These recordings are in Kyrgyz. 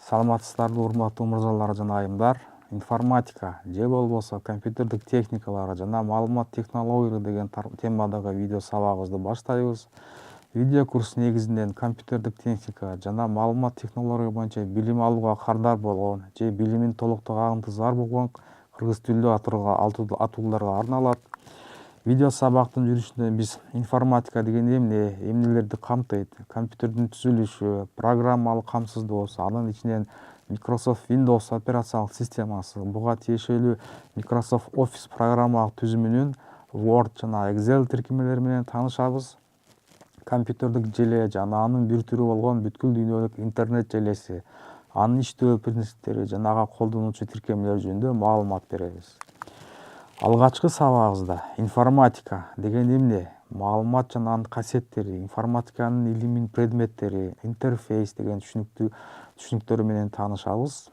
Саламатсыздарбы урматтуу мырзалар жана айымдар. Информатика же болбосо компьютердик техникалары жана маалымат технологиялары деген темадагы видео сабагыбызды баштайбыз. Видео курс негизинен компьютердик техника жана маалымат технология боюнча билим алууга кардар болгон же билимин толуктоого ынтызар болгон кыргыз тилдүү атууларга арналат. Видео сабактын жүрүшүндө биз информатика деген эмнелерди камтыйт, компьютердин түзүлүшү, программалык камсыздоосу, анын ичинен Microsoft Windows операциялык системасы, буга тиешелүү Microsoft Office программалык түзүмүнүн Word жана Excel тиркемелери менен таанышабыз. Компьютердик желе жана анын бир түрү болгон бүткүл дүйнөлүк интернет желеси, анын иштөө принциптери жана ага колдонуучу тиркемелер жөнүндө маалымат беребиз. Алгачкы сабагыбызда информатика деген эмне, маалымат жана анын касиеттери, информатиканын илимин предметтери, интерфейс деген түшүнүктөрү менен таанышабыз.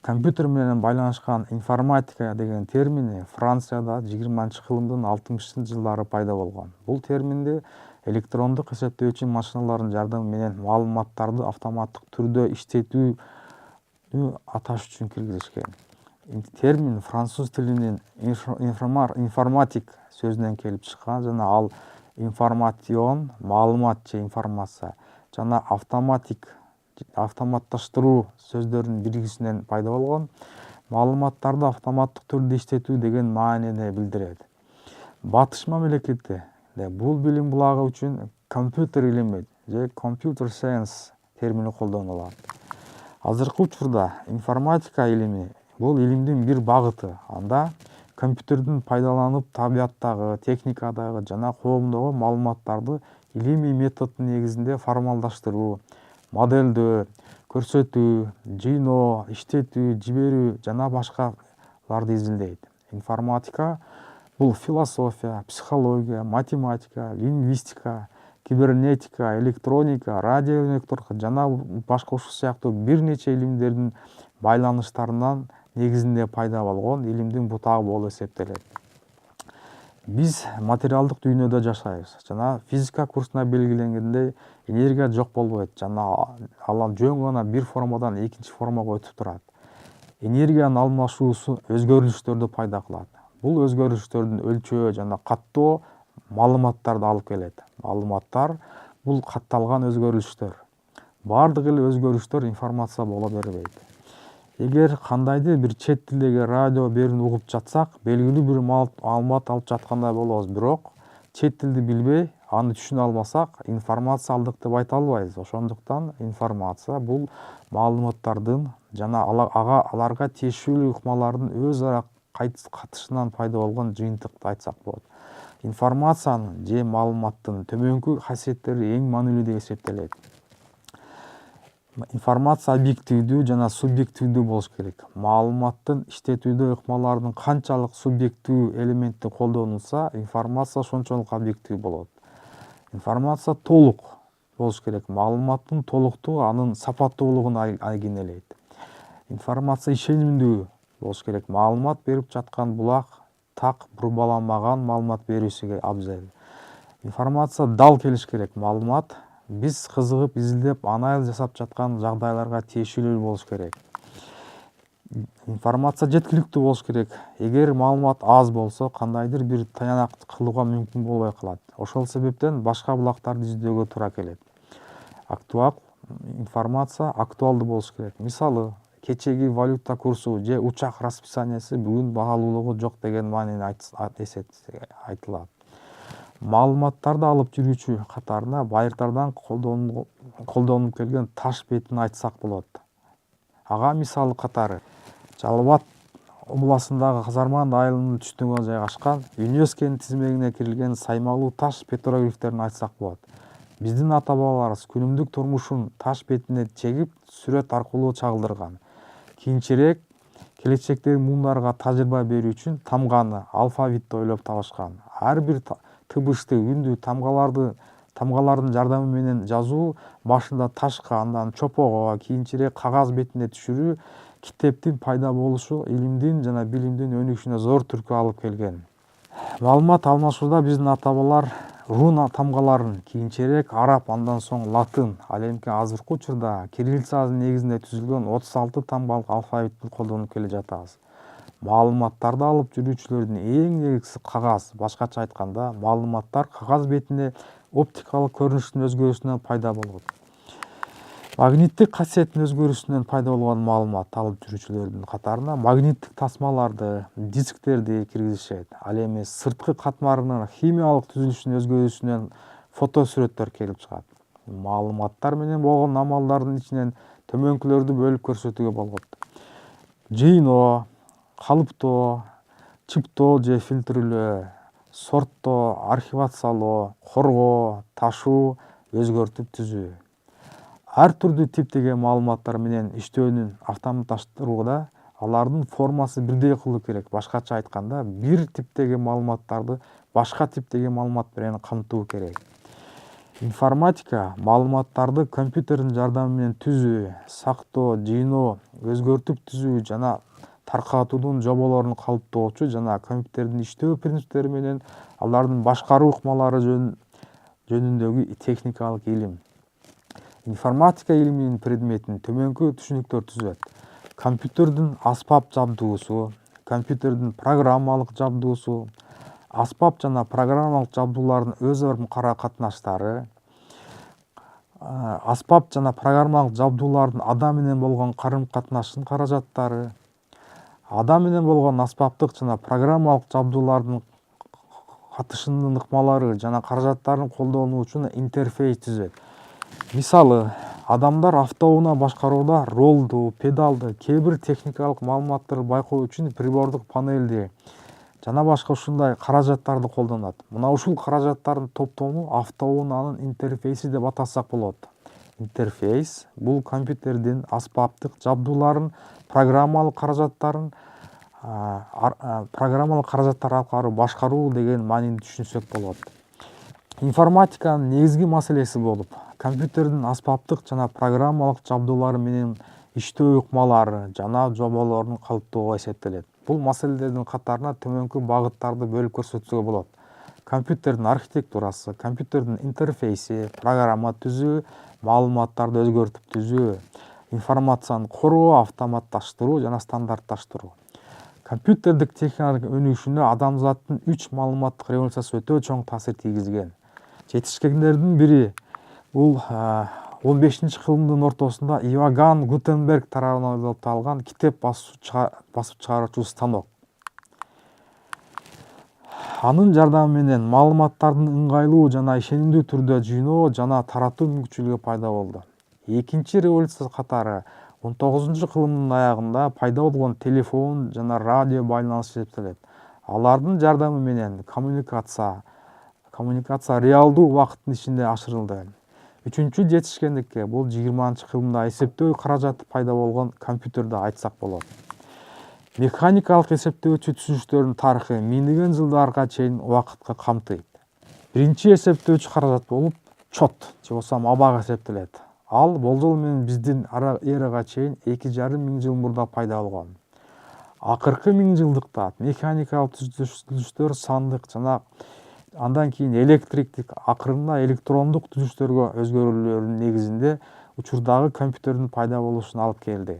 Компьютер менен байланышкан информатика деген термини Францияда 20-кылымдын 60-жылдары пайда болгон. Бул терминди электрондук эсептөөчү машиналардын жардамы менен маалыматтарды автоматтык түрдө иштетүүнү аташ үчүн киргизишкен. Термин француз тилинин информатик сөзүнөн келип чыккан жана ал информацион, маалымат же информация жана автоматташтыруу сөздөрүнүн биригүүсүнөн пайда болгон. Маалыматтарды автоматтык түрдө иштетүү деген маанини билдирет. Батыш мамлекетте бул билим булагы үчүн компьютер илими же computer science термини колдонулат. Азыркы учурда информатика илими бул илимдин бир багыты. Анда компьютердин пайдаланып табияттагы, техникадагы жана коомдогу маалыматтарды илимий методдун негизинде формалдаштыруу, моделдөө, көрсөтүү, жыйноо, иштетүү, жиберүү жана башкаларды изилдейт. Информатика бул философия, психология, математика, лингвистика, кибернетика, электроника, радиоэлектроника жана башка ушул сыяктуу бир нече илимдердин байланыштарынан негизинде пайда болгон илимдин бутагы болуп эсептелет. Биз материалдык дүйнөдө жашайбыз жана физика курсуна белгиленгендей энергия жок болбойт жана ал жөн гана бир формадан экинчи формага өтүп турат. Энергиянын алмашуусу өзгөрүлүштөрдү пайда кылат. Бул өзгөрүлүштөрдүн өлчөө жана каттоо маалыматтарды алып келет. Маалыматтар бул катталган өзгөрүлүштөр. Бардык эле өзгөрүштөр информация боло бербейт. Эгер кандайдыр бир чет тилдеги радио берүүнү угуп жатсак, белгилүү бир маалымат алып жаткандай болобуз, бирок чет тилди билбей, аны түшүнө алмасак, информация алдык деп айта албайбыз. Ошондуктан информация бул маалыматтардын жана аларга тиешелүү ыкмалардын өз ара катышынан пайда болгон жыйынтыкты айтсак болот. Информациянын же маалыматтын төмөнкү касиеттери эң маанилүү деп эсептелет. Информация объективдүү жана субъективдүү болуш керек. Маалыматтын иштетүүдө ыкмалардын канчалык субъективдүү элементи колдонулса, информация ошончолук объектив болот. Информация толук болуш керек. Маалыматтын толуктугу анын сапаттуулугун айгинелейт. Информация ишенимдүү болуш керек. Маалымат берип жаткан булак так бурбаланмаган маалымат берүүсү абзел. Информация дал келиш керек. Маалымат биз кызыгып изилдеп анализ жасап жаткан жагдайларга тиешелүү болуш керек. Информация жеткиликтүү болуш керек. Эгер маалымат аз болсо, кандайдыр бир таянак кылууга мүмкүн болбой калат. Ошол себептен башка булактарды издөөгө туура келет. Информация актуалдуу болуш керек. Мисалы, кечеги валюта курсу же учак расписаниясы бүгүн баалуулугу жок деген маанини айтылат. Маалыматтарды алып жүрүүчү катарына байыртардан колдонуп келген таш бетин айтсак болот. Ага мисалы катары Жалал Абад областындагы Казарман айылынын түштүгүндө жайгашкан ЮНЕСКОнун тизмегине кирилген саймалуу таш петроглифтерин айтсак болот. Биздин ата-бабаларыбыз күнүмдүк турмушун таш бетине чегип, сүрөт аркылуу чагылдырган. Кийинчерээк келечектеги муундарга тажрыйба берүү үчүн тамганы, алфавитти ойлоп табышкан. Ар бир тыбышты, үндү, тамгалардын жардамы менен жазуу башында ташка, андан чопого, кийинчерээк кагаз бетине түшүрүү китептин пайда болушу илимдин жана билимдин өнүгүшүнө зор түрткү алып келген. Маалымат алмашууда биздин ата-бабалар руна тамгаларын кийинчерээк араб, андан соң латын, ал эми азыркы учурда кириллицанын негизинде түзүлгөн 36 тамгалык алфавитти колдонуп келе жатабыз. Маалыматтарды алып жүрүүчүлөрдүн эң негизгиси кагаз. Башкача айтканда, маалыматтар кагаз бетинде оптикалык көрүнүштүн өзгөрүүсүнөн пайда болот. Магниттик касиеттин өзгөрүүсүнөн пайда болгон маалымат алып жүрүүчүлөрдүн катарына магниттик тасмаларды, дисктерди киргизишет. Ал эми сырткы катмарынын химиялык түзүлүшүнүн өзгөрүүсүнөн фотосүрөттөр келип чыгат. Маалыматтар менен болгон амалдардын ичинен төмөнкүлөрдү бөлүп көрсөтүүгө болот: жыйноо, калыптоо, чиптоо же фильтрлөө, сорттоо, архивациялоо, коргоо, ташуу, өзгөртүп түзүү. Ар түрдүү типтеги маалыматтар менен иштөөнүн автоматташтырууда алардын формасы бирдей кылуу керек. Башкача айтканда, бир типтеги маалыматтарды башка типтеги маалымат менен камтуу керек. Информатика маалыматтарды компьютердин жардамы менен түзүү, сактоо, жыйноо, өзгөртүп түзүү жана таркатуудун жоболорун калыптоочу жана компьютердин иштөө принциптери менен алардын башкаруу ыкмалары жөнүндөгү техникалык илим. Информатика илиминин предметин төмөнкү түшүнүктөр түзөт: компьютердин аспап жабдуусу, компьютердин программалык жабдуусу, аспап жана программалык жабдуулардын өз ара кара катнаштары, аспап жана программалык жабдуулардын адам менен болгон карым-катнашынын каражаттары, адам менен болгон аспаптык жана программалык жабдуулардын катышынын ыкмалары жана каражаттарын колдонуучунун интерфейс түзөт. Мисалы, адамдар автоунаа башкарууда ролду, педалды, кээ бир техникалык маалыматтарды байкоо үчүн прибордук панелди жана башка ушундай каражаттарды колдонот. Мына ушул каражаттардын топтому автоунаанын интерфейси деп атасак болот. Интерфейс бул компьютердин аспаптык жабдууларын программалык каражаттар аркылуу башкаруу деген маанини түшүнсөк болот. Информатиканын негизги маселеси болуп, компьютердин аспаптык жана программалык жабдуулары менен иштөө ыкмалары жана жоболорун калыптоого эсептелет. Бул маселелердин катарына төмөнкү багыттарды бөлүп көрсөтүүгө болот: компьютердин архитектурасы, компьютердин интерфейси, программа түзүү, маалыматтарды өзгөртүп түзүү, информацияны короо, автоматташтыруу жана стандартташтыруу. Компьютердик техниканын өнүгүшүнө адамзаттын 3 маалыматтык революциясы өтө чоң таасир тийгизген. Жетишкендердин бири бул 15-кылымдын ортосунда Иоганн Гутенберг тарабынан ойлоп табылган китеп басып чыгаруучу станок. Анын жардамы менен маалыматтардын ыңгайлуу жана ишенимдүү түрдө жыйноо жана таратуу мүмкүнчүлүгү пайда болду. Экинчи революция катары 19-кылымдын аягында пайда болгон телефон жана радио байланышы эсептелет. Алардын жардамы менен коммуникация реалдуу убакыттын ичинде ашырылды. Үчүнчү жетишкендикке бул 20-кылымда эсептөө каражаты пайда болгон компьютерди айтсак болот. Механикалык эсептөөчү түзүлүштөрдүн тарыхы миңдеген жылдарга чейин убакытка камтыйт. Биринчи эсептөөчү каражат болуп чот же болбосо абак эсептелет. Ал болжол менен биздин эрага чейин 2,5 миң жыл мурда пайда болгон. Акыркы миңжылдыкта механикалык түзүлүштөр сандык жана андан кийин электриктик, акырында электрондук түзүлүштөргө өзгөрүүлөрдүн негизинде учурдагы компьютердин пайда болушуна алып келди.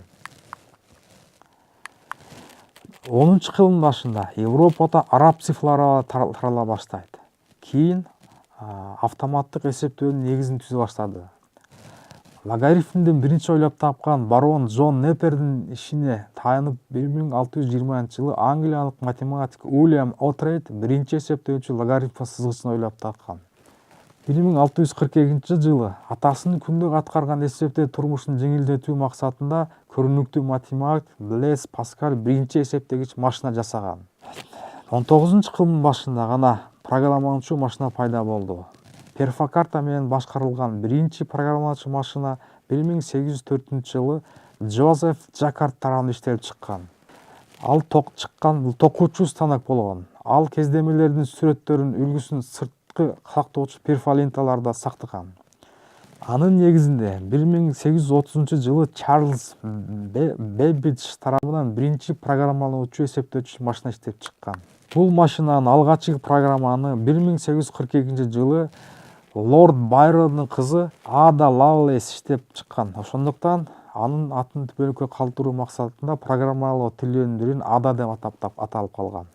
10-кылымдын башында Европада араб цифрлары тарала баштайт. Кийин автоматтык эсептөөнүн негизин түзө баштады. Логарифмдин биринчи ойлоп тапкан барон Джон Неппердин ишине таянып 1620-жылы англиялык математик Уильям О'Трейд биринчи эсептөөчү логарифм сызгычын ойлоп тапкан. 1642-жылы атасынын күндүк аткарган эсептөө турмушун жеңилдетүү максатында көрүнүктүү математик Блез Паскаль биринчи эсептегич машина жасаган. 19-кылымдын башында гана программалануучу машина пайда болду. Перфокарта менен башкарылган биринчи программалануучу машина 1804-жылы Джозеф Джаккард тарабынан иштелип чыккан. Ал токуучу станок болгон. Ал кездемелердин сүрөттөрүнүн үлгүсүн сырткы сактоочу перфоленталарда сактаган. Анын негизинде 1830-жылы Чарльз Бэббидж тарабынан биринчи программалануучу эсептөөчү машина иштеп чыккан. Бул машинанын алгачкы программаны 1842 жылы Лорд Байрондун кызы Ада Лавлейс иштеп чыккан. Ошондуктан анын атын түбөлүккө калтыруу максатында программалоо тилдеринин Ада деп аталып калган.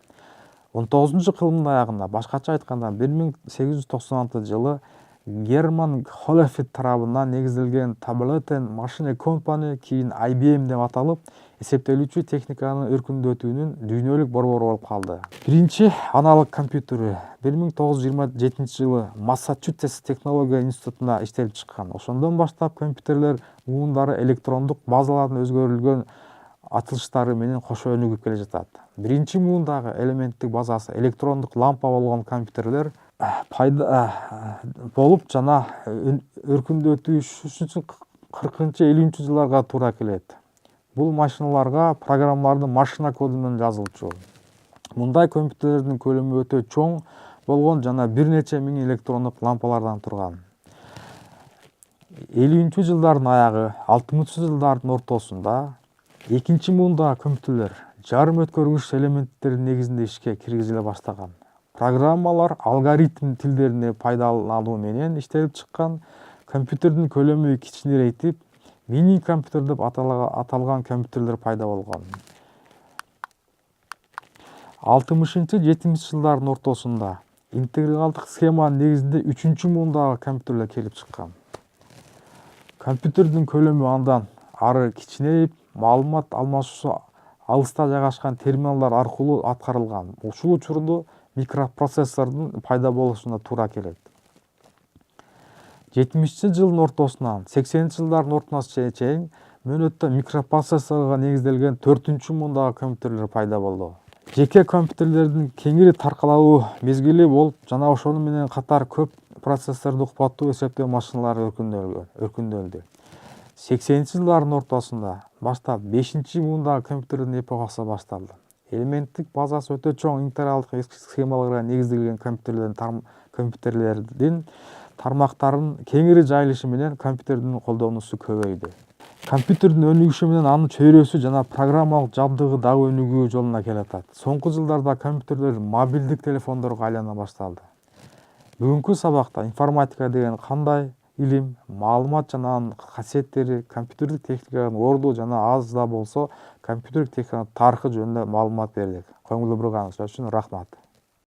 19-кылымдын аягында, башкача айтканда 1896 жылы Герман Холлефит тарабынан негизделген Tableton Machine Company, кийин IBM деп аталып, эсептелүүчү техниканын өркүндөтүүнүн дүйнөлүк борбору болуп калды. Биринчи аналог компьютери 1927 жылы Массачусетс технология институтунда иштелип чыккан. Ошондон баштап компьютерлер муундары электрондук базалардын өзгөрүлгөн атылыштары менен кошо өнүгүп келе жатат. Биринчи муундагы элементтик базасы электрондук лампа болгон компьютерлер пайда болуп жана өркүндөтүү үчүн 40-50 жылдарга туура келет. Бул машиналарга программалардын машина коду менен жазылчу. Мындай компьютерлердин көлөмү өтө чоң болгон жана бир нече миң электрондук лампалардан турган. 50-жылдардын аягы, 60-жылдардын ортосунда экинчи муундагы компьютерлер жарым өткөргүч элементтердин негизинде ишке киргизиле баштаган. Программалар алгоритм тилдерини пайдалануу менен иштелип чыккан. Компьютердин көлөмү кичинейтип, мини компьютер деп аталган компьютерлер пайда болгон. 60-70 жылдардын ортосунда интегралдык схеманын негизинде 3 муундагы компьютерлер келип чыккан. Компьютердин көлөмү андан ары кичинейип, маалымат алмашуу алыста жайгашкан терминалдар аркылуу аткарылган. Ушул учурда микропроцессордун пайда болушуна туура келет. 70-жылдын ортосунан 80-жылдардын ортуна чейин мөөнөттө микропроцессорго негизделген 4-муундагы компьютерлер пайда болду. Жеке компьютерлердин кеңири таркалуу мезгили болуп, жана ошону менен катар көп процессорду укпаттуу эсептөө машиналары өркүндөлдү. 80-жылдардын ортосунда баштап 5-муундагы компьютердин эпохасы башталды. Элементтик базасы өтө чоң интегралдык схемаларга негизделген компьютерлердин тармактарынын кеңири жайылышы менен компьютердин колдонуусу көбөйдү. Компьютердин өнүгүшү менен анын чөйрөсү жана программалык жабдыгы дагы өнүгүү жолуна келатат. Соңку жылдарда компьютерлер мобилдик телефондорго айлана башталды. Бүгүнкү сабакта информатика деген кандай илим, маалымат жана анын касиеттери, компьютердик техниканын орду жана аз да болсо компьютердик техниканын тарыхы жөнүндө маалымат бердик. Көңүл бурганыңыз үчүн рахмат.